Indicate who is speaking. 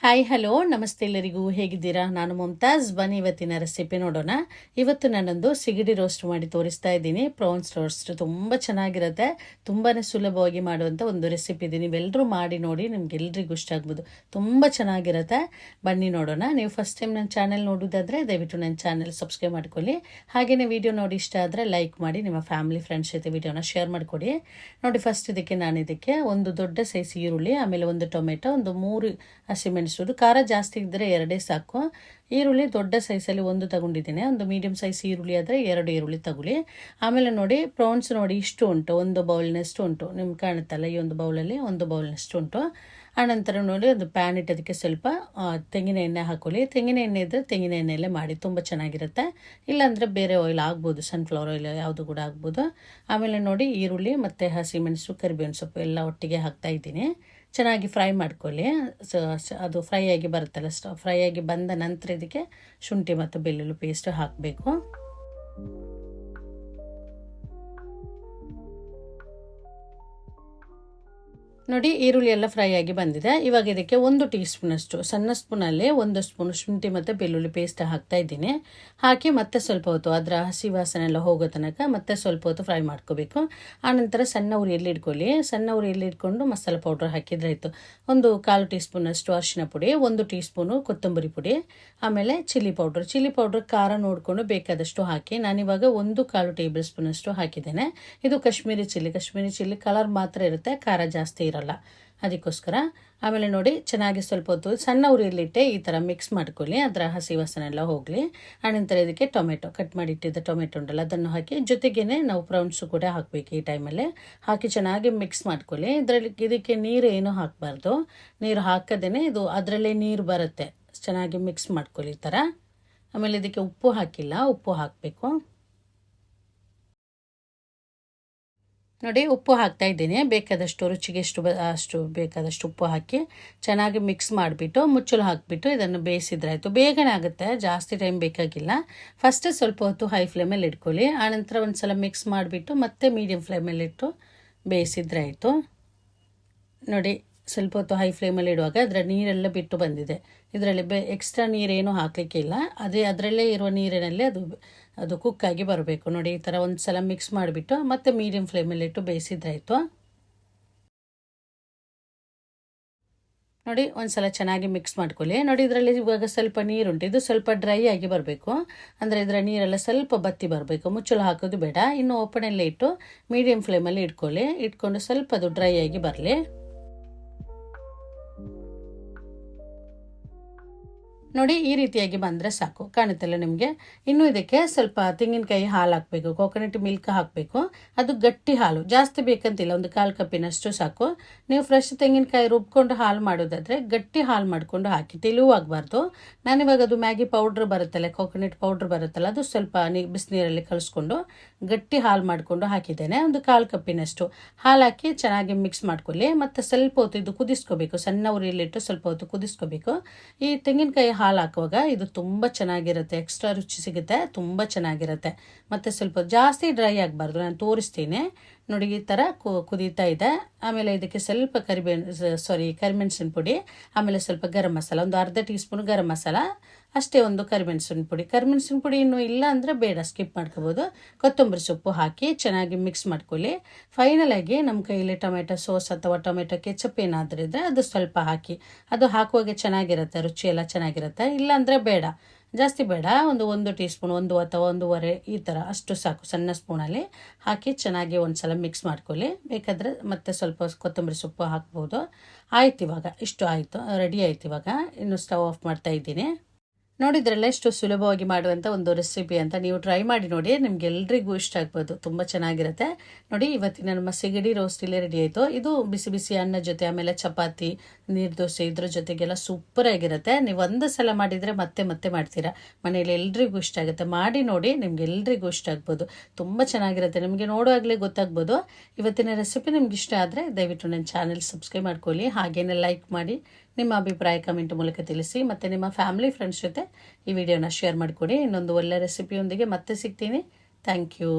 Speaker 1: Hi hello ನಮಸ್ತೆ ಎಲ್ಲರಿಗೂ, ಹೇಗಿದ್ದೀರಾ? ನಾನು ಮುಮ್ತಾಜ್. ಬನ್ನಿ ಇವತ್ತಿನ ರೆಸಿಪಿ ನೋಡೋಣ. ಇವತ್ತು ನಾನೊಂದು ಸಿಗಡಿ ರೋಸ್ಟ್ ಮಾಡಿ ತೋರಿಸ್ತಾ ಇದ್ದೀನಿ. ಪ್ರಾನ್ಸ್ ರೋಸ್ಟ್ ತುಂಬ ಚೆನ್ನಾಗಿರುತ್ತೆ. ತುಂಬಾ ಸುಲಭವಾಗಿ ಮಾಡುವಂಥ ಒಂದು ರೆಸಿಪಿ ಇದೆ. ನೀವೆಲ್ಲರೂ ಮಾಡಿ ನೋಡಿ, ನಿಮ್ಗೆಲ್ರಿಗೂ ಇಷ್ಟ ಆಗ್ಬೋದು. ತುಂಬ ಚೆನ್ನಾಗಿರುತ್ತೆ. ಬನ್ನಿ ನೋಡೋಣ. ನೀವು ಫಸ್ಟ್ ಟೈಮ್ ನನ್ನ ಚಾನೆಲ್ ನೋಡೋದಾದರೆ ದಯವಿಟ್ಟು ನನ್ನ ಚಾನೆಲ್ ಸಬ್ಸ್ಕ್ರೈಬ್ ಮಾಡ್ಕೊಳ್ಳಿ. ಹಾಗೆಯೇ ವಿಡಿಯೋ ನೋಡಿ ಇಷ್ಟ ಆದರೆ ಲೈಕ್ ಮಾಡಿ, ನಿಮ್ಮ ಫ್ಯಾಮಿಲಿ ಫ್ರೆಂಡ್ಸ್ ಜೊತೆ ವಿಡಿಯೋನ ಶೇರ್ ಮಾಡಿಕೊಡಿ. ನೋಡಿ, ಫಸ್ಟ್ ಇದಕ್ಕೆ ಒಂದು ದೊಡ್ಡ ಸೈಜ್ ಈರುಳ್ಳಿ, ಆಮೇಲೆ ಒಂದು ಟೊಮೆಟೊ, ಒಂದು 3 ಹಸಿಮೆಣಸು. ಖಾರ ಜಾಸ್ತಿ ಇದ್ದರೆ 2 ಸಾಕು. ಈರುಳ್ಳಿ ದೊಡ್ಡ ಸೈಜಲ್ಲಿ ಒಂದು ತಗೊಂಡಿದ್ದೇನೆ. ಒಂದು ಮೀಡಿಯಂ ಸೈಜ್ ಈರುಳ್ಳಿ ಆದರೆ 2 ಈರುಳ್ಳಿ ತಗೊಳ್ಳಿ. ಆಮೇಲೆ ನೋಡಿ, ಪ್ರಾನ್ಸ್ ನೋಡಿ ಇಷ್ಟು ಉಂಟು, ಒಂದು ಬೌಲ್ನಷ್ಟು ಉಂಟು. ನಿಮ್ಗೆ ಕಾಣುತ್ತಲ್ಲ, ಈ ಒಂದು ಬೌಲಲ್ಲಿ ಒಂದು ಬೌಲ್ನಷ್ಟು ಉಂಟು. ಆನಂತರ ನೋಡಿ, ಒಂದು ಪ್ಯಾನ್ ಇಟ್ಟೋದಕ್ಕೆ ಸ್ವಲ್ಪ ತೆಂಗಿನ ಎಣ್ಣೆ ಹಾಕೊಳ್ಳಿ. ತೆಂಗಿನ ಎಣ್ಣೆ ಇದ್ದರೆ ತೆಂಗಿನ ಎಣ್ಣೆಯಲ್ಲೇ ಮಾಡಿ, ತುಂಬ ಚೆನ್ನಾಗಿರುತ್ತೆ. ಇಲ್ಲಾಂದರೆ ಬೇರೆ ಆಯಿಲ್ ಆಗ್ಬೋದು, ಸನ್ಫ್ಲವರ್ ಆಯಿಲ್ ಯಾವುದು ಕೂಡ ಆಗ್ಬೋದು. ಆಮೇಲೆ ನೋಡಿ, ಈರುಳ್ಳಿ ಮತ್ತು ಹಸಿಮೆಣಸು, ಕರಿಬೇವಿನ ಸೊಪ್ಪು ಎಲ್ಲ ಒಟ್ಟಿಗೆ ಹಾಕ್ತಾ ಇದ್ದೀನಿ. ಚೆನ್ನಾಗಿ ಫ್ರೈ ಮಾಡ್ಕೊಳ್ಳಿ. ಅದು ಫ್ರೈ ಆಗಿ ಬರುತ್ತಲ್ಲ, ಫ್ರೈ ಆಗಿ ಬಂದ ನಂತರ ಇದಕ್ಕೆ ಶುಂಠಿ ಮತ್ತು ಬೆಳ್ಳುಳ್ಳಿ ಪೇಸ್ಟ್ ಹಾಕಬೇಕು. ನೋಡಿ, ಈರುಳ್ಳಿ ಎಲ್ಲ ಫ್ರೈ ಆಗಿ ಬಂದಿದೆ. ಇವಾಗ ಇದಕ್ಕೆ 1 ಟೀ ಸ್ಪೂನಷ್ಟು, ಸಣ್ಣ ಸ್ಪೂನಲ್ಲಿ 1 ಸ್ಪೂನ್ ಶುಂಠಿ ಮತ್ತು ಬೆಳ್ಳುಳ್ಳಿ ಪೇಸ್ಟ್ ಹಾಕ್ತಾ ಇದ್ದೀನಿ. ಹಾಕಿ ಮತ್ತೆ ಸ್ವಲ್ಪ ಹೊತ್ತು ಅದರ ಹಸಿ ವಾಸನೆ ಎಲ್ಲ ಹೋಗೋ ತನಕ ಮತ್ತೆ ಸ್ವಲ್ಪ ಹೊತ್ತು ಫ್ರೈ ಮಾಡ್ಕೋಬೇಕು. ಆನಂತರ ಸಣ್ಣ ಉರಿಯಲ್ಲಿ ಇಟ್ಕೊಳ್ಳಿ. ಸಣ್ಣ ಉರಿಯಲ್ಲಿ ಇಟ್ಕೊಂಡು ಮಸಾಲೆ ಪೌಡ್ರ್ ಹಾಕಿದ್ರೆ ಆಯಿತು. 1/4 ಟೀ ಸ್ಪೂನಷ್ಟು ಅರಿಶಿನ ಪುಡಿ, 1 ಟೀ ಸ್ಪೂನು ಕೊತ್ತಂಬರಿ ಪುಡಿ, ಆಮೇಲೆ ಚಿಲ್ಲಿ ಪೌಡ್ರ್ ಖಾರ ನೋಡಿಕೊಂಡು ಬೇಕಾದಷ್ಟು ಹಾಕಿ. ನಾನಿವಾಗ 1/4 ಟೇಬಲ್ ಸ್ಪೂನಷ್ಟು ಹಾಕಿದ್ದೇನೆ. ಇದು ಕಾಶ್ಮೀರಿ ಚಿಲ್ಲಿ ಕಲರ್ ಮಾತ್ರ ಇರುತ್ತೆ, ಖಾರ ಜಾಸ್ತಿ ಇರಲ್ಲ, ಅದಕ್ಕೋಸ್ಕರ. ಆಮೇಲೆ ನೋಡಿ, ಚೆನ್ನಾಗಿ ಸ್ವಲ್ಪ ಹೊತ್ತು ಸಣ್ಣ ಉರಿಯಲ್ಲಿಟ್ಟೆ ಈ ಥರ ಮಿಕ್ಸ್ ಮಾಡ್ಕೊಳ್ಳಿ, ಅದರ ಹಸಿ ವಾಸನೆ ಎಲ್ಲ ಹೋಗಲಿ. ಆನಂತರ ಇದಕ್ಕೆ ಟೊಮೆಟೊ, ಕಟ್ ಮಾಡಿ ಇಟ್ಟಿದ್ದ ಟೊಮೆಟೊ ಉಂಟಲ್ಲ, ಅದನ್ನು ಹಾಕಿ ಜೊತೆಗೇನೆ ನಾವು ಪ್ರೌನ್ಸು ಕೂಡ ಹಾಕಬೇಕು. ಈ ಟೈಮಲ್ಲಿ ಹಾಕಿ ಚೆನ್ನಾಗಿ ಮಿಕ್ಸ್ ಮಾಡ್ಕೊಳ್ಳಿ. ಇದಕ್ಕೆ ನೀರು ಏನೂ ಹಾಕಬಾರ್ದು. ನೀರು ಹಾಕದೇನೆ ಇದು ಅದರಲ್ಲೇ ನೀರು ಬರುತ್ತೆ. ಚೆನ್ನಾಗಿ ಮಿಕ್ಸ್ ಮಾಡ್ಕೊಳ್ಳಿ ಈ ಥರ. ಆಮೇಲೆ ಇದಕ್ಕೆ ಉಪ್ಪು ಹಾಕಿಲ್ಲ, ಉಪ್ಪು ಹಾಕಬೇಕು. ನೋಡಿ, ಉಪ್ಪು ಹಾಕ್ತಾ ಇದ್ದೀನಿ. ಬೇಕಾದಷ್ಟು ರುಚಿಗೆ ಅಷ್ಟು ಬೇಕಾದಷ್ಟು ಉಪ್ಪು ಹಾಕಿ ಚೆನ್ನಾಗಿ ಮಿಕ್ಸ್ ಮಾಡಿಬಿಟ್ಟು ಮುಚ್ಚಲು ಹಾಕಿಬಿಟ್ಟು ಇದನ್ನು ಬೇಯಿಸಿದ್ರೆ ಆಯಿತು. ಬೇಗನೆ ಆಗುತ್ತೆ, ಜಾಸ್ತಿ ಟೈಮ್ ಬೇಕಾಗಿಲ್ಲ. ಫಸ್ಟ್ ಸ್ವಲ್ಪ ಹೊತ್ತು ಹೈ ಫ್ಲೇಮಲ್ಲಿ ಇಟ್ಕೊಳ್ಳಿ. ಆನಂತರ ಒಂದು ಸಲ ಮಿಕ್ಸ್ ಮಾಡಿಬಿಟ್ಟು ಮತ್ತೆ ಮೀಡಿಯಮ್ ಫ್ಲೇಮಲ್ಲಿ ಇಟ್ಟು ಬೇಯಿಸಿದ್ರೆ ಆಯಿತು. ನೋಡಿ, ಸ್ವಲ್ಪ ಹೊತ್ತು ಹೈ ಫ್ಲೇಮಲ್ಲಿ ಇಡುವಾಗ ಅದರ ನೀರೆಲ್ಲ ಬಿಟ್ಟು ಬಂದಿದೆ. ಇದರಲ್ಲಿ ಎಕ್ಸ್ಟ್ರಾ ನೀರೇನು ಹಾಕಲಿಕ್ಕಿಲ್ಲ. ಅದರಲ್ಲೇ ಇರುವ ನೀರಿನಲ್ಲೇ ಅದು ಕುಕ್ಕಾಗಿ ಬರಬೇಕು. ನೋಡಿ, ಈ ಥರ ಒಂದು ಸಲ ಮಿಕ್ಸ್ ಮಾಡಿಬಿಟ್ಟು ಮತ್ತೆ ಮೀಡಿಯಮ್ ಫ್ಲೇಮಲ್ಲಿ ಇಟ್ಟು ಬೇಯಿಸಿದ್ರಾಯಿತು. ನೋಡಿ, ಒಂದು ಸಲ ಚೆನ್ನಾಗಿ ಮಿಕ್ಸ್ ಮಾಡ್ಕೊಳ್ಳಿ. ನೋಡಿ, ಇದರಲ್ಲಿ ಇವಾಗ ಸ್ವಲ್ಪ ನೀರುಂಟು, ಇದು ಸ್ವಲ್ಪ ಡ್ರೈ ಆಗಿ ಬರಬೇಕು. ಅಂದರೆ ಇದರ ನೀರೆಲ್ಲ ಸ್ವಲ್ಪ ಬತ್ತಿ ಬರಬೇಕು. ಮುಚ್ಚಲು ಹಾಕೋದು ಬೇಡ. ಇನ್ನು ಓಪನಲ್ಲೇ ಇಟ್ಟು ಮೀಡಿಯಮ್ ಫ್ಲೇಮಲ್ಲಿ ಇಟ್ಕೊಂಡು ಸ್ವಲ್ಪ ಅದು ಡ್ರೈ ಆಗಿ ಬರಲಿ. ನೋಡಿ, ಈ ರೀತಿಯಾಗಿ ಬಂದರೆ ಸಾಕು. ಕಾಣುತ್ತಲ್ಲ ನಿಮಗೆ? ಇನ್ನು ಇದಕ್ಕೆ ಸ್ವಲ್ಪ ತೆಂಗಿನಕಾಯಿ ಹಾಲು ಹಾಕಬೇಕು, ಕೋಕೋನಟ್ ಮಿಲ್ಕ್ ಹಾಕಬೇಕು. ಅದು ಗಟ್ಟಿ ಹಾಲು, ಜಾಸ್ತಿ ಬೇಕಂತಿಲ್ಲ, ಒಂದು 1/4 ಕಪ್ಪಿನಷ್ಟು ಸಾಕು. ನೀವು ಫ್ರೆಶ್ ತೆಂಗಿನಕಾಯಿ ರುಬ್ಕೊಂಡು ಹಾಲು ಮಾಡೋದಾದರೆ ಗಟ್ಟಿ ಹಾಲು ಮಾಡಿಕೊಂಡು ಹಾಕಿ, ತೆಳುವಾಗಬಾರ್ದು. ನಾನಿವಾಗ ಅದು ಮ್ಯಾಗಿ ಪೌಡ್ರ್ ಬರುತ್ತಲ್ಲ, ಕೋಕೋನಟ್ ಪೌಡ್ರ್ ಬರುತ್ತಲ್ಲ, ಅದು ಸ್ವಲ್ಪ ಬಿಸಿನೀರಲ್ಲಿ ಕಲಿಸ್ಕೊಂಡು ಗಟ್ಟಿ ಹಾಲು ಮಾಡಿಕೊಂಡು ಹಾಕಿದ್ದೇನೆ. ಒಂದು 1/4 ಕಪ್ಪಿನಷ್ಟು ಹಾಲು ಹಾಕಿ ಚೆನ್ನಾಗಿ ಮಿಕ್ಸ್ ಮಾಡ್ಕೊಳ್ಳಿ. ಮತ್ತು ಸ್ವಲ್ಪ ಹೊತ್ತು ಇದು ಕುದಿಸ್ಕೋಬೇಕು, ಸಣ್ಣ ಉರಿಯಲ್ಲಿಟ್ಟು ಸ್ವಲ್ಪ ಹೊತ್ತು ಕುದಿಸ್ಕೋಬೇಕು. ಈ ತೆಂಗಿನಕಾಯಿ ಹಾಲು ಹಾಕುವಾಗ ಇದು ತುಂಬ ಚೆನ್ನಾಗಿರುತ್ತೆ, ಎಕ್ಸ್ಟ್ರಾ ರುಚಿ ಸಿಗುತ್ತೆ, ತುಂಬ ಚೆನ್ನಾಗಿರುತ್ತೆ. ಮತ್ತು ಸ್ವಲ್ಪ ಜಾಸ್ತಿ ಡ್ರೈ ಆಗಬಾರ್ದು. ನಾನು ತೋರಿಸ್ತೀನಿ ನೋಡಿ, ಈ ಥರ ಕುದೀತಾ ಇದೆ. ಆಮೇಲೆ ಇದಕ್ಕೆ ಸ್ವಲ್ಪ ಕರಿಮೆಣಸಿನ ಪುಡಿ, ಆಮೇಲೆ ಸ್ವಲ್ಪ ಗರಂ ಮಸಾಲ, ಒಂದು ಅರ್ಧ ಟೀ ಸ್ಪೂನ್ ಗರಂ ಮಸಾಲ ಅಷ್ಟೇ, ಒಂದು ಕರಿಮೆಣಸಿನ ಪುಡಿ ಇನ್ನೂ ಇಲ್ಲ ಅಂದರೆ ಬೇಡ, ಸ್ಕಿಪ್ ಮಾಡ್ಕೋಬೋದು. ಕೊತ್ತಂಬರಿ ಸೊಪ್ಪು ಹಾಕಿ ಚೆನ್ನಾಗಿ ಮಿಕ್ಸ್ ಮಾಡ್ಕೊಳ್ಳಿ. ಫೈನಲ್ ಆಗಿ ನಮ್ಮ ಕೈಯಲ್ಲಿ ಟೊಮೆಟೊ ಸಾಸ್ ಅಥವಾ ಟೊಮೆಟೊ ಕೆಚಪ್ ಏನಾದರೂ ಇದ್ದರೆ ಅದು ಸ್ವಲ್ಪ ಹಾಕಿ. ಅದು ಹಾಕುವಾಗ ಚೆನ್ನಾಗಿರುತ್ತೆ, ರುಚಿ ಎಲ್ಲ ಚೆನ್ನಾಗಿರುತ್ತೆ. ಇಲ್ಲಾಂದರೆ ಬೇಡ, ಜಾಸ್ತಿ ಬೇಡ. ಒಂದು ಟೀ ಸ್ಪೂನ್, 1 ಅಥವಾ 1.5 ಈ ಥರ ಅಷ್ಟು ಸಾಕು. ಸಣ್ಣ ಸ್ಪೂನಲ್ಲಿ ಹಾಕಿ ಚೆನ್ನಾಗಿ ಒಂದು ಸಲ ಮಿಕ್ಸ್ ಮಾಡ್ಕೊಳ್ಳಿ. ಬೇಕಾದರೆ ಮತ್ತೆ ಸ್ವಲ್ಪ ಕೊತ್ತಂಬರಿ ಸೊಪ್ಪು ಹಾಕ್ಬೋದು. ಆಯ್ತು, ಇವಾಗ ಇಷ್ಟು ಆಯಿತು, ರೆಡಿ ಆಯ್ತು. ಇವಾಗ ಇನ್ನು ಸ್ಟವ್ ಆಫ್ ಮಾಡ್ತಾ ಇದ್ದೀನಿ. ನೋಡಿದ್ರಲ್ಲ ಎಷ್ಟು ಸುಲಭವಾಗಿ ಮಾಡುವಂಥ ಒಂದು ರೆಸಿಪಿ ಅಂತ. ನೀವು ಟ್ರೈ ಮಾಡಿ ನೋಡಿ, ನಿಮ್ಗೆಲ್ರಿಗೂ ಇಷ್ಟ ಆಗ್ಬೋದು, ತುಂಬ ಚೆನ್ನಾಗಿರುತ್ತೆ. ನೋಡಿ, ಇವತ್ತಿನ ನಮ್ಮ ಸಿಗಡಿ ರೋಸ್ಟ್ ಇಲ್ಲೇ ರೆಡಿ ಆಯಿತು. ಇದು ಬಿಸಿ ಬಿಸಿ ಅನ್ನ ಜೊತೆ, ಆಮೇಲೆ ಚಪಾತಿ, ನೀರು ದೋಸೆ ಇದ್ರ ಜೊತೆಗೆಲ್ಲ ಸೂಪರ್ ಆಗಿರುತ್ತೆ. ನೀವು ಒಂದು ಸಲ ಮಾಡಿದರೆ ಮತ್ತೆ ಮತ್ತೆ ಮಾಡ್ತೀರಾ. ಮನೇಲಿ ಎಲ್ರಿಗೂ ಇಷ್ಟ ಆಗುತ್ತೆ. ಮಾಡಿ ನೋಡಿ, ನಿಮ್ಗೆಲ್ರಿಗೂ ಇಷ್ಟ ಆಗ್ಬೋದು, ತುಂಬ ಚೆನ್ನಾಗಿರುತ್ತೆ. ನಿಮಗೆ ನೋಡುವಾಗಲೇ ಗೊತ್ತಾಗ್ಬೋದು. ಇವತ್ತಿನ ರೆಸಿಪಿ ನಿಮ್ಗೆ ಇಷ್ಟ ಆದರೆ ದಯವಿಟ್ಟು ನನ್ನ ಚಾನೆಲ್ ಸಬ್ಸ್ಕ್ರೈಬ್ ಮಾಡ್ಕೊಳ್ಳಿ. ಹಾಗೇನೆ ಲೈಕ್ ಮಾಡಿ, ನಿಮ್ಮ ಅಭಿಪ್ರಾಯ ಕಮೆಂಟ್ ಮೂಲಕ ತಿಳಿಸಿ. ಮತ್ತು ನಿಮ್ಮ ಫ್ಯಾಮಿಲಿ ಫ್ರೆಂಡ್ಸ್ ಜೊತೆ ಈ ವಿಡಿಯೋನ ಶೇರ್ ಮಾಡಿಕೊಡಿ. ಇನ್ನೊಂದು ಒಳ್ಳೆ ರೆಸಿಪಿಯೊಂದಿಗೆ ಮತ್ತೆ ಸಿಗ್ತೀನಿ. Thank you.